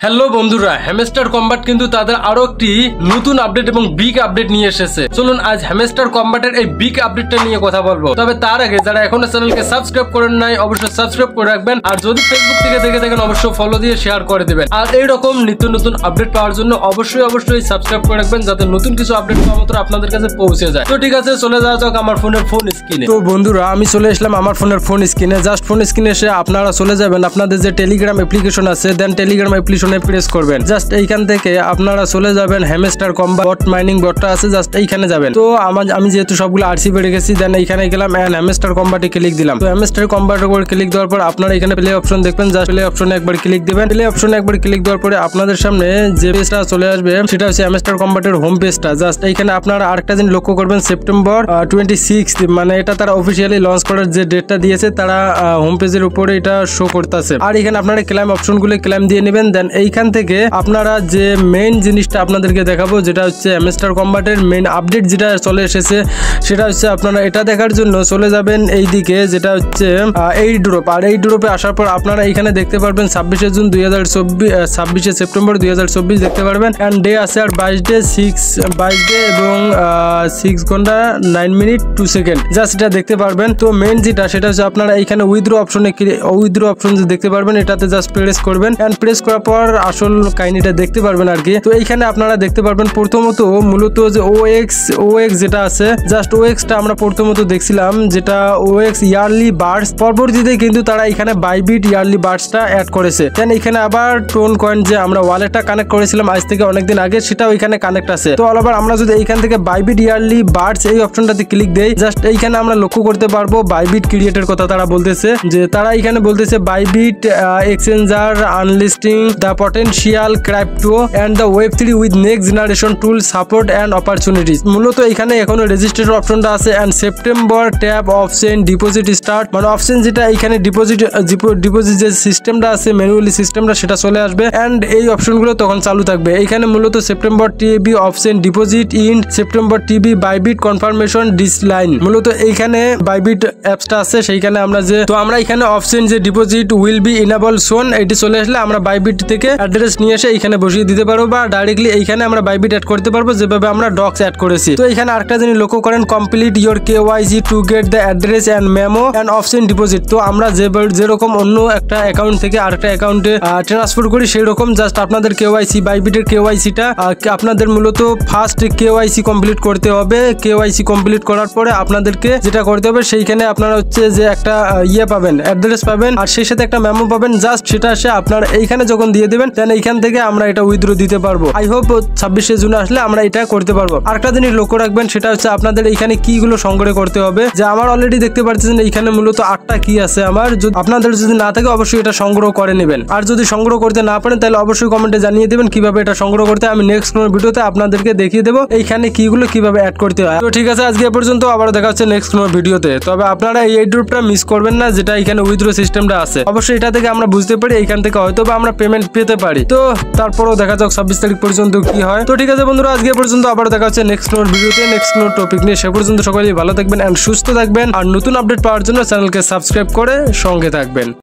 Hello বন্ধুরা, hamster combat কিন্তু তাদের আরো একটি নতুন আপডেট এবং বিগ আপডেট নিয়ে এসেছে। চলুন আজ হ্যামস্টার কম্বাটের এই বিগ আপডেটটা নিয়ে কথা বলবো। তবে তার আগে যারা এখনো চ্যানেলকে সাবস্ক্রাইব করেন নাই অবশ্যই সাবস্ক্রাইব করে রাখবেন, আর যদি ফেসবুক থেকে দেখে থাকেন অবশ্যই ফলো দিয়ে শেয়ার করে দিবেন। আর এইরকম নিত্য নতুন আপডেট পাওয়ার জন্য অবশ্যই সাবস্ক্রাইব করে রাখবেন, যাতে নতুন কিছু আপডেট পাওয়া মাত্র আপনাদের কাছে পৌঁছে যায়। তো ঠিক আছে, চলে যাওয়া যাক আমার ফোনের ফোন স্ক্রিনে। তো বন্ধুরা, আমি চলে আসলাম আমার ফোনের ফোন স্ক্রিনে। জাস্ট ফোন স্ক্রিনে এসে আপনারা চলে যাবেন আপনাদের যে টেলিগ্রাম অ্যাপ্লিকেশন আছে, দেন টেলিগ্রাম অ্যাপ্লিকেশনে প্রেস করবেন। জাস্ট এইখান থেকে আপনারা চলে যাবেন হ্যামস্টার কম্বাট বট মাইনিং বটটা আছে, জাস্ট এইখানে যাবেন। তো আমি যেহেতু সবগুলো আরসি বেড়ে গেছি, দেন এইখানে গেলাম এন্ড হ্যামস্টার কম্বাটে ক্লিক দিলাম। তো হ্যামস্টার কম্বাটের উপর ক্লিক দেওয়ার পর আপনারা এখানে প্লে অপশন দেখবেন, জাস্ট প্লে অপশনে একবার ক্লিক দিবেন। প্লে অপশনে একবার ক্লিক দেওয়ার পরে আপনাদের সামনে যে পেজটা চলে আসবে সেটা হচ্ছে হ্যামস্টার কম্বাটের হোম পেজটা। জাস্ট এইখানে আপনারা আরেকটা জিনিস লক্ষ্য করবেন, সেপ্টেম্বর 26, মানে এটা তারা অফিসিয়ালি লঞ্চ করার যে ডেটটা দিয়েছে তারা হোম পেজের উপরে এটা শো করতেছে। আর এখানে আপনারা ক্লাইম অপশনগুলো ক্লাইম দিয়ে নেবেন। দেন এইখান থেকে আপনারা যে মেইন জিনিসটা আপনাদেরকে দেখাবো, যেটা হচ্ছে হ্যামস্টার কম্বাটের মেইন আপডেট যেটা চলে এসেছে, সেটা হচ্ছে আপনারা এটা দেখার জন্য চলে যাবেন এই দিকে, যেটা হচ্ছে এই ড্রপ। আর এই ড্রপে আসার পর আপনারা এখানে দেখতে পারবেন 26শে জুন 2024, 26শে সেপ্টেম্বর 2024 দেখতে পারবেন। অ্যান্ড ডে আছে আর 22 ডে এবং 6 ঘন্টা 9 মিনিট 2 সেকেন্ড, জাস্ট এটা দেখতে পারবেন। তো মেইন যেটা সেটা হচ্ছে আপনারা এখানে উইথড্র অপশনে অপশন দেখতে পারবেন, এটাতে জাস্ট প্রেস করবেন। অ্যান্ড প্রেস করার পর আসল কাহিনীটা দেখতে পারবেন আর কি। তো এইখানে আপনারা দেখতে পারবেন প্রথমত মূলত যে ওএক্স যেটা আছে, জাস্ট ওএক্সটা আমরা প্রথমত দেখছিলাম, যেটা ওএক্স ইয়ারলি বার্ডস। পরবর্তীতে কিন্তু তারা এখানে বাইবিট ইয়ারলি বার্ডসটা অ্যাড করেছে। দেন এখানে আবার টোন কয়েন যে আমরা ওয়ালেটটা কানেক্ট করেছিলাম আজ থেকে অনেকদিন আগে, সেটাও এখানে কানেক্ট আছে। তো আবার আমরা যদি এইখান থেকে বাইবিট ইয়ারলি বার্ডস এই অপশনটাতে ক্লিক দেই, জাস্ট এইখানে আমরা লক্ষ্য করতে পারবো বাইবিট ক্রিয়েটের কথা তারা বলতেছে, যে তারা এখানে বলতেছে Bybit exchanger unlisting the potential crypto and the Web3 with next generation tool support and opportunities. মূলত এখানে এখনো রেজিস্ট্রেশন অপশনটা আছে। And September tab option deposit start, মানে অপশন যেটা এখানে ডিপোজিট যে সিস্টেমটা আছে, ম্যানুয়ালি সিস্টেমটা, সেটা চলে আসবে। এন্ড এই অপশনগুলো তখন চালু থাকবে। এখানে মূলত September TB option deposit in September TB Bybit confirmation deadline, মূলত এইখানে বাইবিট অ্যাপসটা আছে সেইখানে আমরা আমরা এখানে অপশন যে ডিপোজিট উইল বি ইনেবল সোন, এটি চলে আসলে আমরা বাইবিট থেকে অ্যাড্রেস নিয়ে এসে এখানে বসিয়ে দিতে পারবো, বা ডাইরেক্টলি এইখানে আমরা বাইবিট অ্যাড করতে পারবো যেভাবে আমরা ডক্স অ্যাড করেছি। তো এখানে আরেকটা জিনিস লক্ষ্য করেন, complete your KYC to get the address and memo and option deposit. তো আমরা যেরকম অন্য একটা অ্যাকাউন্ট থেকে আরেকটা অ্যাকাউন্টে ট্রান্সফার করি সেই রকম জাস্ট আপনাদের কেওয়াইসি বাইবিটের কেওয়াইসিটা আপনাদের মূলত ফার্স্ট কেওয়াইসি কমপ্লিট করতে হবে। কেওয়াইসি কমপ্লিট করার পরে আপনাদেরকে যেটা করতে হবে, সেইখানে আপনারা হচ্ছে যে একটা পাবেন, অ্যাড্রেস পাবেন, আর সেই সাথে একটা মেমো পাবেন। জাস্ট সেটা আসে আপনারা এইখানে যখন দিয়ে দেবেন, দেন এইখান থেকে আমরা এটা উইথড্র দিতে পারবো। আই হোপ 26শে জুন আসলে আমরা এটা করতে পারবো। আরেকটা জিনিস লক্ষ্য রাখবেন, সেটা হচ্ছে আপনাদের এইখানে কিগুলো সংগ্রহ করতে হবে। যে আমার অলরেডি দেখতে পাচ্ছেন এইখানে মূলত 8টা কি আছে আমার, আপনাদের যদি না থাকে অবশ্যই এটা সংগ্রহ করে নেবেন। আর যদি সংগ্রহ করতে না পারেন তাহলে অবশ্যই কমেন্টে জানিয়ে দেবেন কিভাবে এটা সংগ্রহ করতে। আমি নেক্সট কোনো ভিডিওতে আপনাদেরকে দেখিয়ে দেবো এইখানে কিগুলো কিভাবে অ্যাড করতে হয়। তো ঠিক আছে, আজকে এ পর্যন্ত, আবার দেখা হচ্ছে নেক্সট কোনো ভিডিওতে। তবে আপনারা এই ড্রপটা মিস করবেন না, যেটা এখানে উইথড্র সিস্টেমটা আছে। অবশ্যই এটা থেকে আমরা বুঝতে পারি এইখান থেকে হয়তো বা আমরা পেমেন্ট পেতে পারি। তো তারপরও দেখা যাক 26 তারিখ পর্যন্ত কি হয়। তো ঠিক আছে বন্ধুরা, আজকে পর্যন্ত, আবার দেখা হচ্ছে নেক্সট কোনো ভিডিওতে, নেক্সট কোনো টপিক নিয়ে। সে পর্যন্ত সকলেই ভালো থাকবেন এন্ড সুস্থ থাকবেন, আর নতুন আপডেট পাওয়ার জন্য চ্যানেলকে সাবস্ক্রাইব করে সঙ্গে থাকবেন।